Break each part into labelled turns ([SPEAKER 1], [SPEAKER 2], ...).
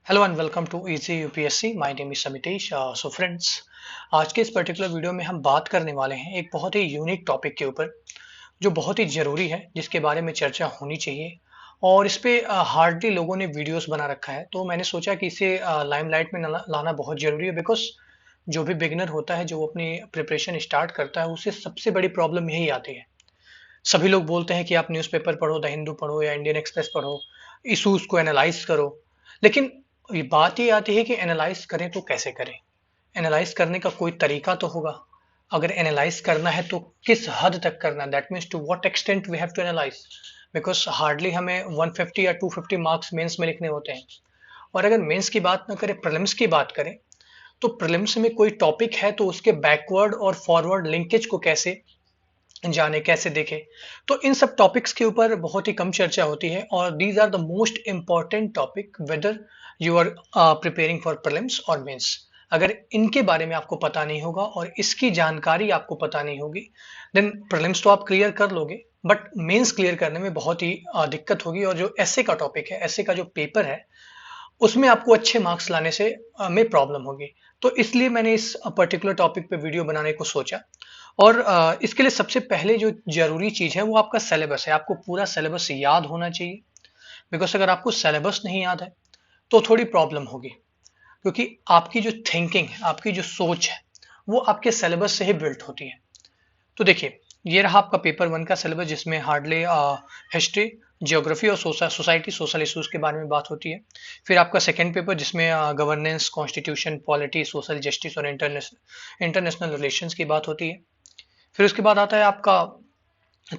[SPEAKER 1] Hello and welcome to easy UPSC. My name is Samitesh. So friends, आज के इस particular video में हम बात करने वाले हैं एक बहुत ही यूनिक टॉपिक के ऊपर जो बहुत ही ज़रूरी है, जिसके बारे में चर्चा होनी चाहिए। और इस पे हार्डली लोगों ने वीडियोस बना रखा है, तो मैंने सोचा कि इसे लाइमलाइट में लाना बहुत ज़रूरी है। बिकॉज जो भी बिगिनर होता है, जो अपनी प्रिपरेशन स्टार्ट करता है, उसे सबसे बड़ी प्रॉब्लम यही आती है। सभी लोग बोलते हैं कि आप न्यूज़पेपर पढ़ो, द हिंदू पढ़ो या इंडियन एक्सप्रेस पढ़ो, इशूज़ को एनालाइज करो। लेकिन ये बात ये आती है कि एनालाइज करें तो कैसे करें? एनालाइज करने का कोई तरीका तो होगा। अगर एनालाइज करना है तो किस हद तक करना है, that means to what extent we have to analyse. Because hardly हमें 150 या 250 मार्क्स मेंस में लिखने होते हैं। और अगर मेंस की बात ना करें, प्रीलिम्स की बात करें, तो प्रीलिम्स में कोई टॉपिक है तो उसके बैकवर्ड और फॉरवर्ड लिंकेज को कैसे जाने, कैसे देखें। तो इन सब टॉपिक्स के ऊपर बहुत ही कम चर्चा होती है, और these are the most important topic whether you are preparing for prelims और मेंस। अगर इनके बारे में आपको पता नहीं होगा और इसकी जानकारी आपको पता नहीं होगी, देन प्रीलिम्स तो आप क्लियर कर लोगे, बट मेंस क्लियर करने में बहुत ही दिक्कत होगी। और जो ऐसे का टॉपिक है, ऐसे का जो पेपर है, उसमें आपको अच्छे मार्क्स लाने से में प्रॉब्लम होगी। तो इसलिए मैंने इस पर्टिकुलर टॉपिक पे वीडियो बनाने को सोचा। और इसके लिए सबसे पहले जो जरूरी चीज है वो आपका सिलेबस है। आपको पूरा सिलेबस याद होना चाहिए। बिकॉज अगर आपको सिलेबस नहीं याद है तो थोड़ी प्रॉब्लम होगी, क्योंकि आपकी जो थिंकिंग है, आपकी जो सोच है, वो आपके सिलेबस से ही बिल्ट होती है। तो देखिए, ये रहा आपका पेपर वन का सिलेबस, जिसमें हार्डली हिस्ट्री, जियोग्राफी और सोसाइटी, सोशल इश्यूज के बारे में बात होती है। फिर आपका सेकेंड पेपर, जिसमें governance, constitution, polity, social justice और इंटरनेशनल रिलेशंस की बात होती है। फिर उसके बाद आता है आपका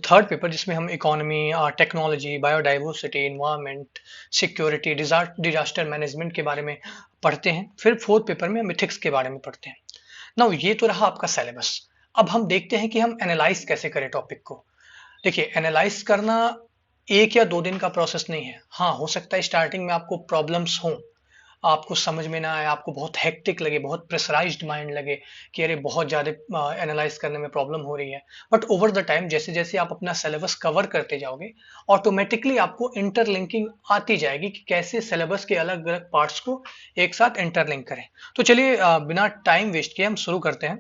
[SPEAKER 1] थर्ड पेपर, जिसमें हम economy, technology, biodiversity, environment, security, disaster management के बारे में पढ़ते हैं। फिर फोर्थ पेपर में हम इथिक्स के बारे में पढ़ते हैं। नाउ ये तो रहा आपका सिलेबस। अब हम देखते हैं कि हम एनालाइज कैसे करें टॉपिक को। देखिए, एनालाइज करना एक या दो दिन का प्रोसेस नहीं है। हाँ, हो सकता है स्टार्टिंग में आपको प्रॉब्लम्स हों, आपको समझ में ना आए, आपको बहुत हेक्टिक लगे, बहुत प्रेशराइज्ड माइंड लगे कि अरे बहुत ज़्यादा एनालाइज करने में प्रॉब्लम हो रही है। बट ओवर द टाइम, जैसे जैसे आप अपना सिलेबस कवर करते जाओगे, ऑटोमेटिकली आपको इंटरलिंकिंग आती जाएगी कि कैसे सिलेबस के अलग अलग पार्ट्स को एक साथ इंटरलिंक करें। तो चलिए, बिना टाइम वेस्ट किए हम शुरू करते हैं।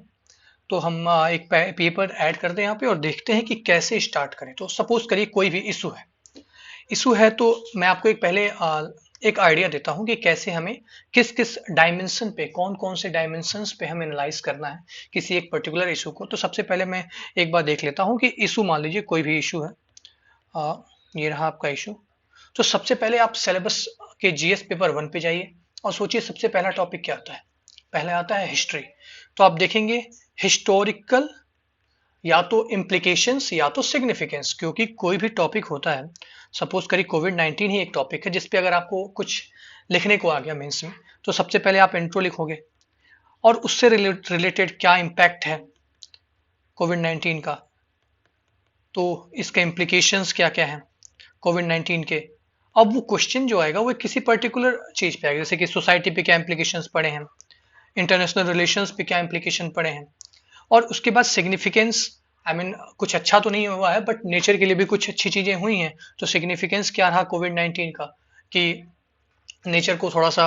[SPEAKER 1] तो हम एक पेपर ऐड करते हैं यहाँ पे और देखते हैं कि कैसे स्टार्ट करें। तो सपोज करिए कोई भी इशू है तो मैं आपको एक आइडिया देता हूं कि कैसे हमें किस किस डायमेंशन पे, कौन कौन से डायमेंशंस पे हमें एनालाइज करना है किसी एक पर्टिकुलर इशू को। तो सबसे पहले मैं एक बार देख लेता हूं कि इशू, मान लीजिए कोई भी इशू है। आ, ये रहा आपका इशू। तो सबसे पहले आप सिलेबस के जीएस पेपर वन पे जाइए और सोचिए सबसे पहला टॉपिक क्या आता है। पहले आता है हिस्ट्री। तो आप देखेंगे हिस्टोरिकल, या तो इम्प्लीकेशंस या तो सिग्निफिकेंस। क्योंकि कोई भी टॉपिक होता है, सपोज करिए कोविड-19 ही एक टॉपिक है जिसपे अगर आपको कुछ लिखने को आ गया मेंस में, तो सबसे पहले आप इंट्रो लिखोगे और उससे रिलेटेड क्या इम्पैक्ट है कोविड-19 का, तो इसके इम्प्लीकेशंस क्या क्या हैं कोविड-19 के। अब वो क्वेश्चन जो आएगा वो किसी पर्टिकुलर चीज पे आएगा, जैसे कि सोसाइटी पे क्या इम्प्लीकेशंस पड़े हैं, इंटरनेशनल रिलेशंस पे क्या इम्प्लीकेशन पड़े हैं, और उसके बाद सिग्निफिकेंस। आई मीन कुछ अच्छा तो नहीं हुआ है, बट नेचर के लिए भी कुछ अच्छी चीजें हुई हैं। तो सिग्निफिकेंस क्या रहा कोविड-19 का, कि नेचर को थोड़ा सा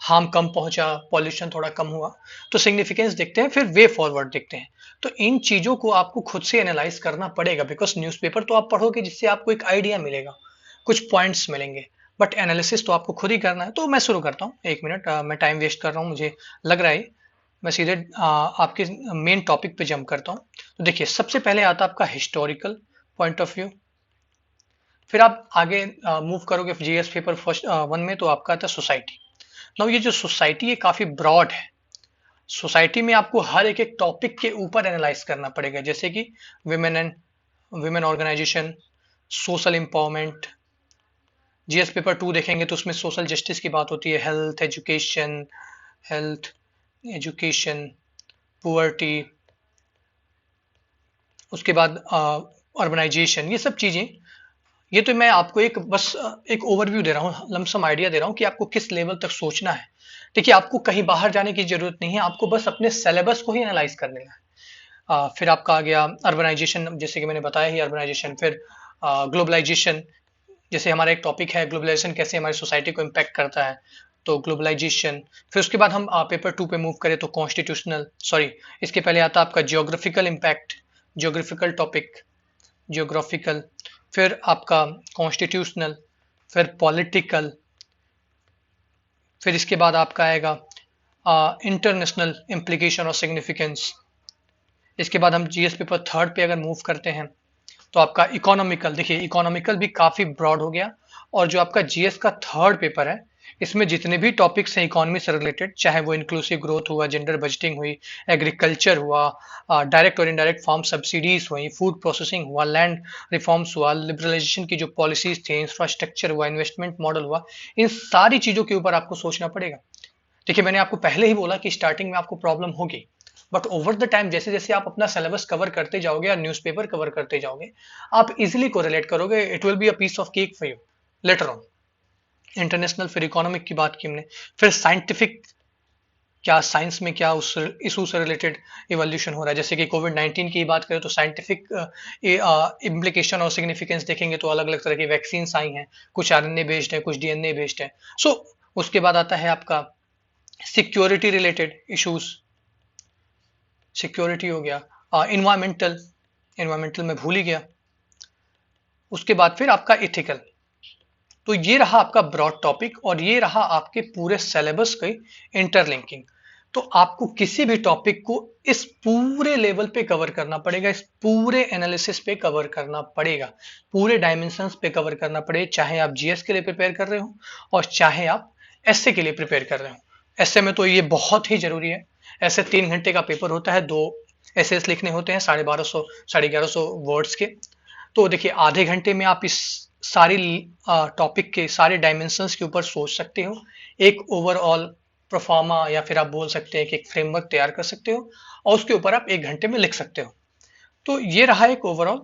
[SPEAKER 1] हार्म कम पहुंचा, पॉल्यूशन थोड़ा कम हुआ। तो सिग्निफिकेंस देखते हैं, फिर वे फॉरवर्ड देखते हैं। तो इन चीजों को आपको खुद से एनालाइज करना पड़ेगा। बिकॉज न्यूज़पेपर तो आप पढ़ोगे जिससे आपको एक आइडिया मिलेगा, कुछ पॉइंट्स मिलेंगे, बट एनालिसिस तो आपको खुद ही करना है। तो मैं शुरू करता हूँ, एक मिनट, मैं टाइम वेस्ट कर रहा हूँ मुझे लग रहा है। मैं सीधे आपके मेन टॉपिक पे जंप करता हूँ। तो देखिए, सबसे पहले आता है आपका हिस्टोरिकल पॉइंट ऑफ व्यू। फिर आप आगे मूव करोगे जीएस पेपर फर्स्ट वन में, तो आपका आता है सोसाइटी। नाउ ये जो सोसाइटी है काफी ब्रॉड है। सोसाइटी में आपको हर एक एक टॉपिक के ऊपर एनालाइज करना पड़ेगा, जैसे कि women organisation, social empowerment. GS paper two देखेंगे तो उसमें सोशल जस्टिस की बात होती है, हेल्थ एजुकेशन, पुअर्टी, उसके बाद अर्बनाइजेशन, ये सब चीजें। ये तो मैं आपको एक बस एक ओवरव्यू दे रहा हूँ, लमसम आइडिया दे रहा हूँ कि आपको किस लेवल तक सोचना है। देखिए, आपको कहीं बाहर जाने की जरूरत नहीं है, आपको बस अपने सिलेबस को ही एनालाइज कर लेना है। फिर आपका आ गया अर्बनाइजेशन, जैसे कि मैंने बताया ही अर्बनाइजेशन। फिर ग्लोबलाइजेशन, जैसे हमारा एक टॉपिक है ग्लोबलाइजेशन कैसे हमारी सोसाइटी को इम्पैक्ट करता है। तो ग्लोबलाइजेशन। फिर उसके बाद हम पेपर 2 पे मूव करें तो कॉन्स्टिट्यूशनल, सॉरी, इसके पहले आता आपका geographical impact, geographical topic, geographical, फिर आपका कॉन्स्टिट्यूशनल, फिर पॉलिटिकल, फिर इसके बाद आपका आएगा इंटरनेशनल इम्प्लीकेशन और सिग्निफिकेंस। इसके बाद हम जीएस पेपर 3 पे अगर मूव करते हैं तो आपका इकोनॉमिकल, देखिए इकोनॉमिकल भी काफी ब्रॉड हो गया, और जो आपका जीएस का 3 पेपर है इसमें जितने भी टॉपिक्स हैं इकोनॉमी से रिलेटेड, चाहे वो इंक्लूसिव ग्रोथ हुआ, जेंडर बजटिंग हुई, एग्रीकल्चर हुआ, डायरेक्ट और इनडायरेक्ट फार्म सब्सिडीज हुई, फूड प्रोसेसिंग हुआ, लैंड रिफॉर्म्स हुआ, लिबरलाइजेशन की जो पॉलिसीज थी, इंफ्रास्ट्रक्चर हुआ, इन्वेस्टमेंट मॉडल हुआ, इन सारी चीजों के ऊपर आपको सोचना पड़ेगा। देखिए मैंने आपको पहले ही बोला कि स्टार्टिंग में आपको प्रॉब्लम होगी, बट ओवर द टाइम जैसे जैसे आप अपना सिलेबस कवर करते जाओगे या न्यूज़पेपर कवर करते जाओगे, आप इजीली कोरिलेट करोगे, it will be a piece of cake for you later on. International, फिर इकोनॉमिक की बात की हमने, फिर साइंटिफिक, क्या साइंस में क्या उस इशू से रिलेटेड इवोल्यूशन हो रहा है, जैसे कि कोविड 19 की बात करें तो साइंटिफिक इम्प्लीकेशन और सिग्निफिकेंस देखेंगे तो अलग अलग तरह की वैक्सीन आई हैं, कुछ आरएनए बेस्ड है, कुछ डीएनए बेस्ड है। सो उसके बाद आता है आपका सिक्योरिटी रिलेटेड इश्यूज, सिक्योरिटी हो गया, इन्वायरमेंटल, इन्वायरमेंटल में भूल ही गया। उसके बाद फिर आपका इथिकल। तो ये रहा आपका ब्रॉड टॉपिक और ये रहा आपके पूरे सिलेबस की इंटरलिंकिंग। तो आपको किसी भी टॉपिक को इस पूरे लेवल पे कवर करना पड़ेगा, इस पूरे एनालिसिस पे कवर करना पड़ेगा, पूरे डायमेंशंस पे कवर करना पड़ेगा, चाहे आप जीएस के लिए प्रिपेयर कर रहे हो और चाहे आप एसए के लिए प्रिपेयर कर रहे हो। एसए में तो ये बहुत ही जरूरी है। ऐसे 3 घंटे का पेपर होता है, 2 एसेस लिखने होते हैं 1250 1150 वर्ड्स के। तो देखिए आधे घंटे में आप इस सारी टॉपिक के सारे डायमेंशंस के ऊपर सोच सकते हो, एक ओवरऑल प्रोफार्मा या फिर आप बोल सकते हैं कि एक फ्रेमवर्क तैयार कर सकते हो और उसके ऊपर आप 1 घंटे में लिख सकते हो। तो ये रहा एक ओवरऑल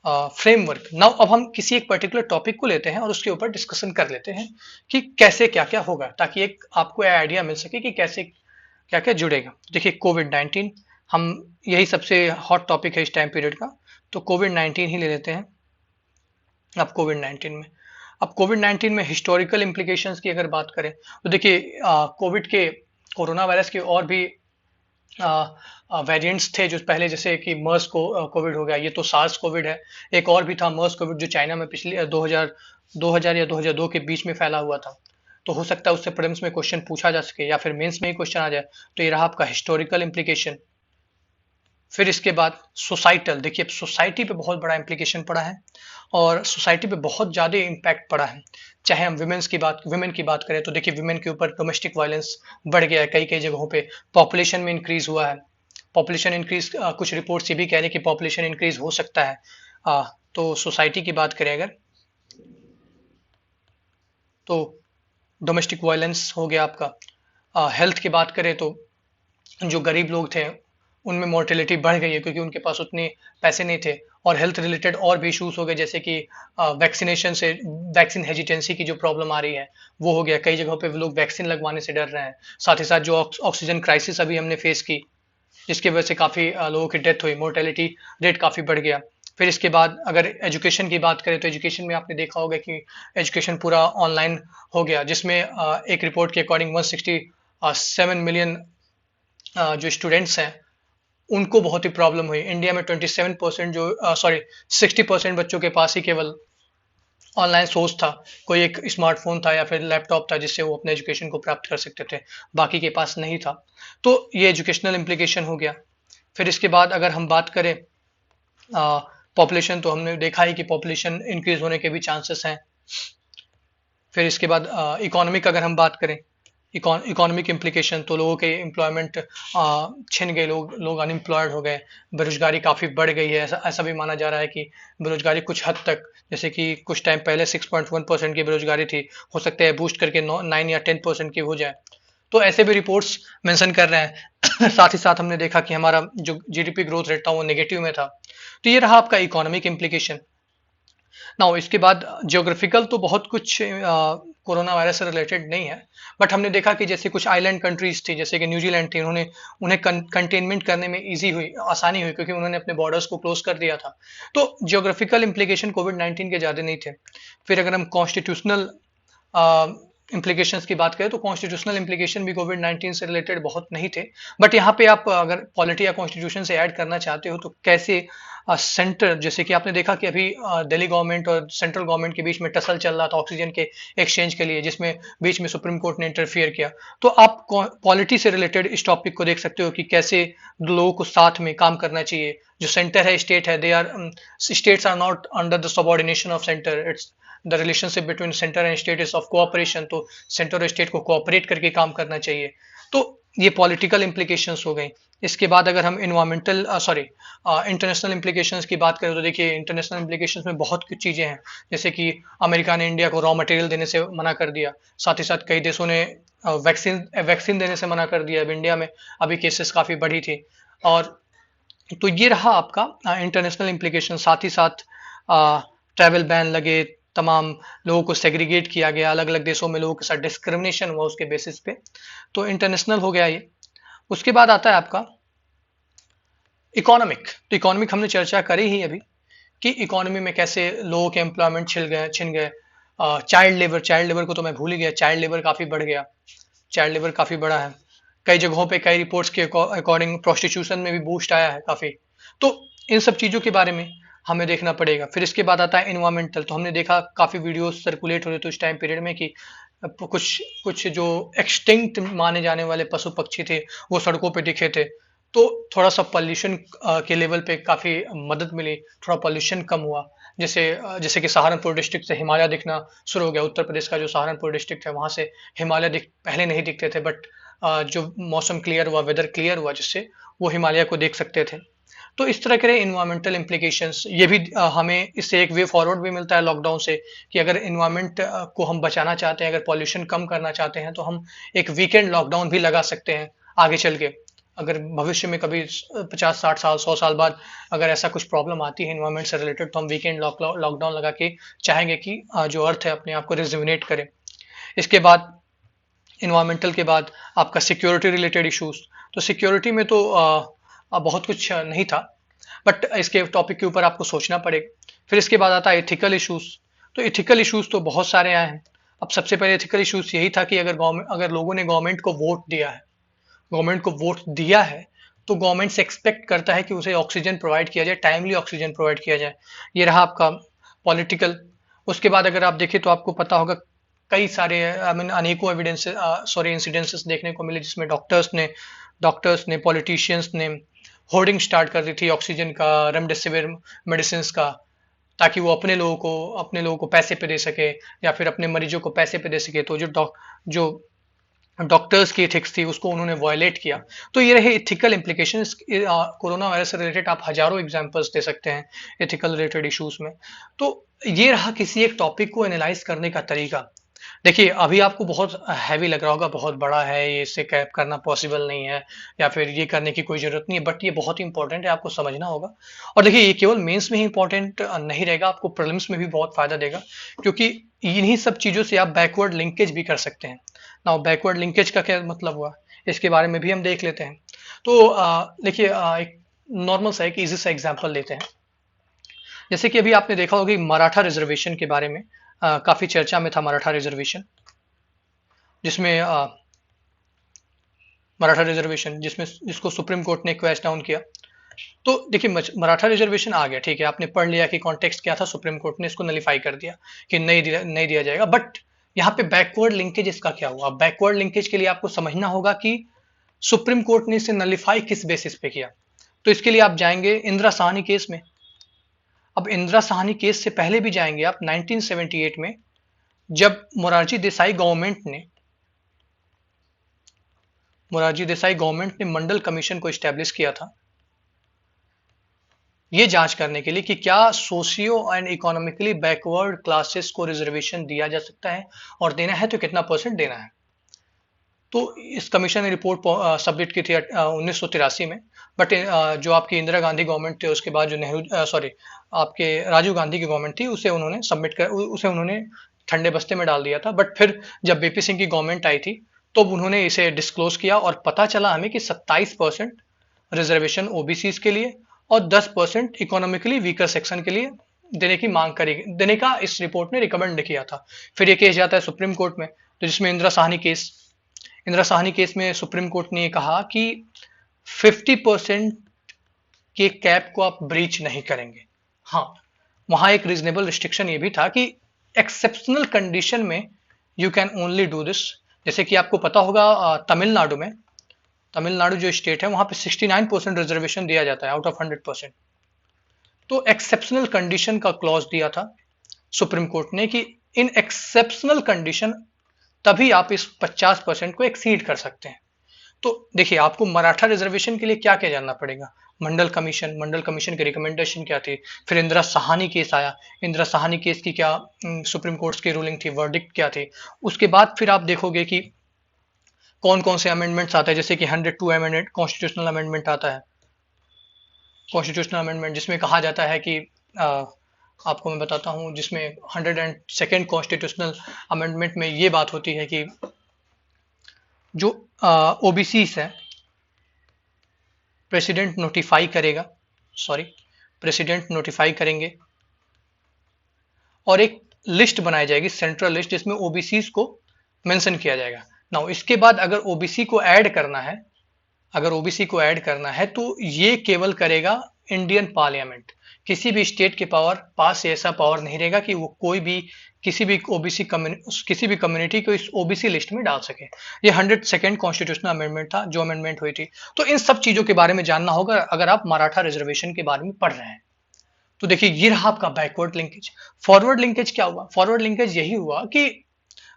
[SPEAKER 1] फ्रेमवर्क। नाउ अब हम किसी एक पर्टिकुलर टॉपिक को लेते हैं और उसके ऊपर डिस्कशन कर लेते हैं कि कैसे क्या क्या होगा, ताकि एक आपको आइडिया मिल सके कि कैसे क्या क्या जुड़ेगा। देखिए कोविड 19, हम यही सबसे हॉट टॉपिक है इस टाइम पीरियड का, तो कोविड 19 ही ले लेते हैं। अब कोविड 19 में हिस्टोरिकल इम्प्लीकेशंस की अगर बात करें तो देखिए कोविड के, कोरोना वायरस के और भी वेरिएंट्स थे जो पहले, जैसे कि मर्स को कोविड हो गया, ये तो सार्स कोविड है। एक और भी था मर्स कोविड जो चाइना में पिछले 2000 या 2002 के बीच में फैला हुआ था। तो हो सकता है उससे प्रीलिम्स में क्वेश्चन पूछा जा सके या फिर मेंस में ही क्वेश्चन आ जाए। तो ये रहा आपका हिस्टोरिकल इम्प्लीकेशन। फिर इसके बाद सोसाइटल, देखिए सोसाइटी पे बहुत बड़ा इम्प्लीकेशन पड़ा है और सोसाइटी पे बहुत ज़्यादा इम्पैक्ट पड़ा है। चाहे हम विमेन की बात करें तो देखिए विमेन के ऊपर डोमेस्टिक वायलेंस बढ़ गया है कई कई जगहों पे, पॉपुलेशन में इंक्रीज हुआ है, पॉपुलेशन इंक्रीज, कुछ रिपोर्ट्स ये भी कह रहे हैं कि पॉपुलेशन इंक्रीज हो सकता है। तो सोसाइटी की बात करें अगर तो डोमेस्टिक वायलेंस हो गया आपका। हेल्थ की बात करें तो जो गरीब लोग थे उनमें मोर्टेलिटी बढ़ गई है क्योंकि उनके पास उतने पैसे नहीं थे, और हेल्थ रिलेटेड और भी इश्यूज हो गए, जैसे कि वैक्सीनेशन से, वैक्सीन हेजिटेंसी की जो प्रॉब्लम आ रही है वो हो गया, कई जगहों पे लोग वैक्सीन लगवाने से डर रहे हैं। साथ ही साथ जो ऑक्सीजन क्राइसिस अभी हमने फेस की, जिसकी वजह से काफ़ी लोगों की डेथ हुई, मोर्टेलिटी रेट काफ़ी बढ़ गया। फिर इसके बाद अगर एजुकेशन की बात करें तो एजुकेशन में आपने देखा होगा कि एजुकेशन पूरा ऑनलाइन हो गया, जिसमें एक रिपोर्ट के अकॉर्डिंग 167 मिलियन जो स्टूडेंट्स हैं उनको बहुत ही प्रॉब्लम हुई। इंडिया में 27% जो 60% बच्चों के पास ही केवल ऑनलाइन सोर्स था, कोई एक स्मार्टफोन था या फिर लैपटॉप था जिससे वो अपने एजुकेशन को प्राप्त कर सकते थे, बाकी के पास नहीं था। तो ये एजुकेशनल इम्प्लीकेशन हो गया। फिर इसके बाद अगर हम बात करें पॉपुलेशन, तो हमने देखा ही कि पॉपुलेशन इंक्रीज होने के भी चांसेस हैं। फिर इसके बाद इकोनॉमिक अगर हम बात करें, इकोनॉमिक इम्प्लीकेशन, तो लोगों के एम्प्लॉयमेंट छिन गए, लोग अनएम्प्लॉयड हो गए, बेरोजगारी काफ़ी बढ़ गई है। ऐसा भी माना जा रहा है कि बेरोजगारी कुछ हद तक, जैसे कि कुछ टाइम पहले 6.1% की बेरोजगारी थी, हो सकता है बूस्ट करके 9 या 10% की हो जाए। तो ऐसे भी रिपोर्ट्स मेंशन कर रहे हैं। साथ ही साथ हमने देखा कि हमारा जो जीडीपी ग्रोथ रेट था वो नेगेटिव में था। तो ये रहा आपका इकोनॉमिक इम्प्लीकेशन। नाउ इसके बाद जियोग्राफिकल तो बहुत कुछ कोरोना वायरस से रिलेटेड नहीं है, बट हमने देखा कि जैसे कुछ आइलैंड कंट्रीज थी, जैसे कि न्यूजीलैंड थी, उन्हें कंटेनमेंट करने में इजी हुई, आसानी हुई, क्योंकि उन्होंने अपने बॉर्डर्स को क्लोज कर दिया था। तो जियोग्राफिकल इम्प्लीकेशन कोविड 19 के ज़्यादा नहीं थे। फिर अगर हम कॉन्स्टिट्यूशनल इम्प्लीकेशंस की बात करें तो कॉन्स्टिट्यूशनल इम्प्लीकेशन भी कोविड 19 से रिलेटेड बहुत नहीं थे। बट यहाँ पे आप अगर पॉलिटी या कॉन्स्टिट्यूशन से ऐड करना चाहते हो तो कैसे सेंटर, जैसे कि आपने देखा कि अभी दिल्ली गवर्नमेंट और सेंट्रल गवर्नमेंट के बीच में टसल चल रहा था ऑक्सीजन के एक्सचेंज के लिए, जिसमें बीच में सुप्रीम कोर्ट ने इंटरफियर किया। तो आप पॉलिटी से रिलेटेड इस टॉपिक को देख सकते हो कि कैसे लोगों को साथ में काम करना चाहिए। जो सेंटर है, स्टेट है, they are states are not under the subordination of centre, it's the relationship between centre and state is of cooperation. तो सेंटर और स्टेट को कोऑपरेट करके काम करना चाहिए। तो ये पॉलिटिकल इम्प्लीकेशंस हो गई। इसके बाद अगर हम इन्वायरमेंटल इंटरनेशनल इम्प्लीकेशंस की बात करें तो देखिए इंटरनेशनल इम्प्लीकेशंस में बहुत कुछ चीज़ें हैं। जैसे कि अमेरिका ने इंडिया को रॉ मटेरियल देने से मना कर दिया, साथ ही साथ कई देशों ने वैक्सीन देने से मना कर दिया। अब इंडिया में अभी केसेस काफ़ी बढ़ी थी। और तो ये रहा आपका इंटरनेशनल इम्प्लीकेशन। साथ ही साथ ट्रैवल बैन लगे, तमाम लोगों को सेग्रीगेट किया गया, अलग अलग देशों में लोगों के साथ डिस्क्रिमिनेशन हुआ उसके बेसिस पे। तो इंटरनेशनल हो गया ये। उसके बाद आता है आपका इकोनॉमिक। तो इकोनॉमिक हमने चर्चा करी ही अभी कि इकोनॉमी में कैसे लोगों के एम्प्लॉयमेंट छिन गए। चाइल्ड लेबर को तो मैं भूल ही गया, चाइल्ड लेबर काफ़ी बढ़ गया, चाइल्ड लेबर काफ़ी बढ़ा है। कई जगहों पे कई रिपोर्ट्स के अकॉर्डिंग प्रोस्टिट्यूशन में भी बूस्ट आया है काफ़ी। तो इन सब चीज़ों के बारे में हमें देखना पड़ेगा। फिर इसके बाद आता है इन्वायरमेंटल। तो हमने देखा काफ़ी वीडियोस सर्कुलेट हो रहे थे उस टाइम पीरियड में कि कुछ कुछ जो एक्सटिंक्ट माने जाने वाले पशु पक्षी थे वो सड़कों पे दिखे थे। तो थोड़ा सा पॉल्यूशन के लेवल पे काफ़ी मदद मिली, थोड़ा पॉल्यूशन कम हुआ। जैसे कि सहारनपुर डिस्ट्रिक्ट से हिमालय दिखना शुरू हो गया। उत्तर प्रदेश का जो सहारनपुर डिस्ट्रिक्ट है वहाँ से हिमालय पहले नहीं दिखते थे, बट जो मौसम क्लियर हुआ, वेदर क्लियर हुआ, जिससे वो हिमालय को देख सकते थे। तो इस तरह के इन्वायरमेंटल इम्प्लीकेशंस, ये भी हमें इससे एक वे फॉरवर्ड भी मिलता है लॉकडाउन से कि अगर इन्वायरमेंट को हम बचाना चाहते हैं, अगर पॉल्यूशन कम करना चाहते हैं तो हम एक वीकेंड लॉकडाउन भी लगा सकते हैं आगे चल के। अगर भविष्य में कभी 50-60 साल 100 साल बाद अगर ऐसा कुछ प्रॉब्लम आती है इन्वायरमेंट से रिलेटेड, तो हम वीकेंड लॉकडाउन लगा के चाहेंगे कि जो अर्थ है अपने आप को रिजुविनेट करे। इसके बाद इन्वायरमेंटल के बाद आपका सिक्योरिटी रिलेटेड इश्यूज। तो सिक्योरिटी में तो बहुत कुछ नहीं था, बट इसके टॉपिक के ऊपर आपको सोचना पड़ेगा। फिर इसके बाद आता है एथिकल इश्यूज। तो एथिकल इश्यूज तो बहुत सारे आए हैं। अब सबसे पहले एथिकल इश्यूज यही था कि अगर लोगों ने गवर्नमेंट को वोट दिया है तो गवर्नमेंट से एक्सपेक्ट करता है कि उसे ऑक्सीजन प्रोवाइड किया जाए, टाइमली ऑक्सीजन प्रोवाइड किया जाए। ये रहा आपका पॉलिटिकल। उसके बाद अगर आप देखें तो आपको पता होगा कई सारे अनेकों इंसिडेंसेस देखने को मिले जिसमें डॉक्टर्स ने पॉलिटिशियंस ने होर्डिंग स्टार्ट कर दी थी ऑक्सीजन का, रेमडेसिविर मेडिसिन का, ताकि वो अपने लोगों को पैसे पे दे सके या फिर अपने मरीजों को पैसे पे दे सके। तो जो डॉक्टर्स की एथिक्स थी उसको उन्होंने वायलेट किया। तो ये रहे इथिकल इम्प्लीकेशंस। कोरोना वायरस से रिलेटेड आप हजारों एग्जांपल्स दे सकते हैं इथिकल रिलेटेड इश्यूज में। तो ये रहा किसी एक टॉपिक को एनालाइज करने का तरीका। देखिए अभी आपको बहुत हैवी लग रहा होगा, बहुत बड़ा है ये, इसे कैप करना पॉसिबल नहीं है या फिर ये करने की कोई जरूरत नहीं है, बट ये बहुत ही इंपॉर्टेंट है, आपको समझना होगा। और देखिए ये केवल मेंस में ही इंपॉर्टेंट नहीं रहेगा, आपको प्रीलिम्स में भी बहुत फायदा देगा, क्योंकि इन्हीं सब चीजों से आप बैकवर्ड लिंकेज भी कर सकते हैं। नाउ बैकवर्ड लिंकेज का क्या मतलब हुआ, इसके बारे में भी हम देख लेते हैं। तो देखिए एक नॉर्मल सा एक इजी सा एग्जांपल लेते हैं। जैसे कि अभी आपने देखा होगा कि मराठा रिजर्वेशन के बारे में काफी चर्चा में था। मराठा रिजर्वेशन जिसको सुप्रीम कोर्ट ने क्वेश्चन डाउन किया। तो देखिए मराठा रिजर्वेशन आ गया, ठीक है, आपने पढ़ लिया कि कॉन्टेक्स्ट क्या था, सुप्रीम कोर्ट ने इसको नलीफाई कर दिया कि नहीं दिया जाएगा। बट यहाँ पे बैकवर्ड लिंकेज इसका क्या हुआ? बैकवर्ड लिंकेज के लिए आपको समझना होगा कि सुप्रीम कोर्ट ने इसे नलीफाई किस बेसिस पे किया। तो इसके लिए आप जाएंगे इंदिरा साहनी केस में। अब इंदिरा साहनी केस से पहले भी जाएंगे आप 1978 में, जब मोरारजी देसाई गवर्नमेंट ने मंडल कमीशन को इस्टेब्लिश किया था ये जांच करने के लिए कि क्या socio and economically backward classes को रिजर्वेशन दिया जा सकता है, और देना है तो कितना परसेंट देना है। तो इस कमीशन ने रिपोर्ट सबमिट की थी 1983 में। बट जो आपकी इंदिरा गांधी गवर्नमेंट थी उसके बाद जो आपके राजीव गांधी की गवर्नमेंट थी उसे उन्होंने ठंडे बस्ते में डाल दिया था। बट फिर जब बीपी सिंह की गवर्नमेंट आई थी तो उन्होंने इसे डिस्क्लोज किया और पता चला हमें कि 27% रिजर्वेशन ओबीसीज के लिए और 10% इकोनॉमिकली वीकर सेक्शन के लिए देने का इस रिपोर्ट ने रिकमेंड किया था। फिर ये केस जाता है सुप्रीम कोर्ट में। तो जिसमें इंदिरा साहनी केस में सुप्रीम कोर्ट ने कहा कि 50% के कैप को आप ब्रीच नहीं करेंगे। हाँ, वहां एक रीजनेबल रिस्ट्रिक्शन ये भी था कि एक्सेप्शनल कंडीशन में you can only do this. जैसे कि आपको पता होगा तमिलनाडु जो स्टेट है वहां पे 69% रिजर्वेशन दिया जाता है आउट ऑफ 100%। तो एक्सेप्शनल कंडीशन का क्लॉज दिया था सुप्रीम कोर्ट ने कि इन एक्सेप्शनल कंडीशन तभी आप इस 50% को एक्सीड कर सकते हैं। तो देखिए, आपको मराठा रिजर्वेशन के लिए क्या क्या जानना पड़ेगा। मंडल कमीशन की रिकमेंडेशन क्या थी, फिर इंदिरा साहनी केस आया, इंदिरा साहनी केस की क्या सुप्रीम कोर्ट की रूलिंग थी, वर्डिक्ट क्या थी। उसके बाद फिर आप देखोगे कि कौन कौन से अमेंडमेंट्स आते हैं, जैसे कि 102 अमेंडमेंट कॉन्स्टिट्यूशनल अमेंडमेंट आता है, कॉन्स्टिट्यूशनल अमेंडमेंट जिसमें कहा जाता है कि आपको मैं बताता हूं, जिसमें 102nd कॉन्स्टिट्यूशनल अमेंडमेंट में ये बात होती है कि जो ओबीसी है प्रेसिडेंट नोटिफाई करेंगे और एक लिस्ट बनाई जाएगी, सेंट्रल लिस्ट, जिसमें ओबीसी को मेंशन किया जाएगा। नाउ इसके बाद अगर ओबीसी को ऐड करना है तो ये केवल करेगा इंडियन पार्लियामेंट। किसी भी स्टेट के पास ऐसा पावर नहीं रहेगा कि वो कोई भी किसी भी कम्युनिटी को इस ओबीसी लिस्ट में डाल सके। ये 102nd कॉन्स्टिट्यूशनल अमेंडमेंट था, जो अमेंडमेंट हुई थी। तो इन सब चीजों के बारे में जानना होगा अगर आप मराठा रिजर्वेशन के बारे में पढ़ रहे हैं। तो देखिए, ये रहा आपका बैकवर्ड लिंकेज। फॉरवर्ड लिंकेज क्या हुआ? फॉरवर्ड लिंकेज यही हुआ कि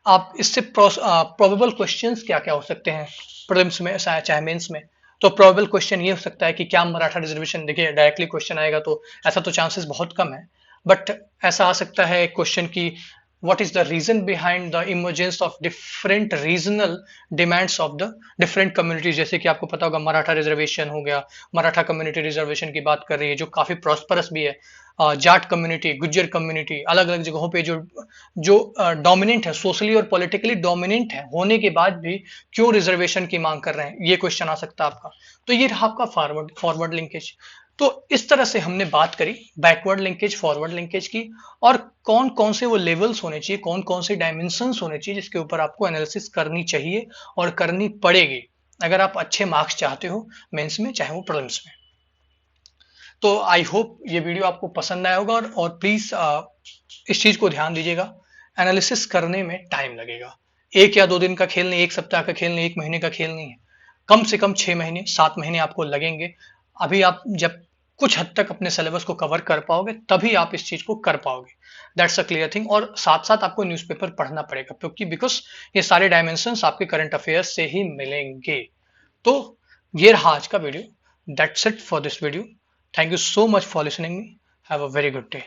[SPEAKER 1] आप इससे प्रोबेबल क्वेश्चंस क्या क्या हो सकते हैं प्रीलिम्स में चाहे मेंस में। तो प्रोबेबल क्वेश्चन ये हो सकता है कि क्या मराठा रिजर्वेशन, देखिए डायरेक्टली क्वेश्चन आएगा तो ऐसा तो चांसेस बहुत कम है, बट ऐसा आ सकता है क्वेश्चन की what is the reason behind the emergence of different regional demands of the different communities। जैसे कि आपको पता होगा मराठा रिजर्वेशन हो गया, मराठा कम्युनिटी रिजर्वेशन की बात कर रही है जो काफी प्रॉस्परस भी है। जाट कम्युनिटी, गुज्जर कम्युनिटी, अलग अलग जगहों पे जो डोमिनेंट है, सोशली और पॉलिटिकली डोमिनेंट है होने के बाद भी क्यों रिजर्वेशन की मांग कर रहे हैं, ये क्वेश्चन आ सकता है आपका। तो ये रहा आपका फॉरवर्ड लिंकेज। तो इस तरह से हमने बात करी बैकवर्ड लिंकेज, फॉरवर्ड लिंकेज की, और कौन कौन से वो लेवल्स होने चाहिए, कौन कौन से डायमेंशंस होने चाहिए जिसके ऊपर आपको एनालिसिस करनी चाहिए और करनी पड़ेगी अगर आप अच्छे मार्क्स चाहते हो मेंस में चाहे वो प्रीलिम्स में। तो आई होप ये वीडियो आपको पसंद आया होगा, और प्लीज इस चीज को ध्यान दीजिएगा, एनालिसिस करने में टाइम लगेगा। 1 या 2 दिन का खेल नहीं, 1 सप्ताह का खेल नहीं, 1 महीने का खेल नहीं है। कम से कम 6 महीने 7 महीने आपको लगेंगे। अभी आप जब कुछ हद तक अपने सिलेबस को कवर कर पाओगे तभी आप इस चीज को कर पाओगे। That's a clear thing. और साथ साथ आपको न्यूज़पेपर पढ़ना पड़ेगा, क्योंकि बिकॉज ये सारे डायमेंशंस आपके करंट अफेयर्स से ही मिलेंगे। तो ये रहा आज का video. That's it for this video. Thank you so much for listening me. Have a very good day.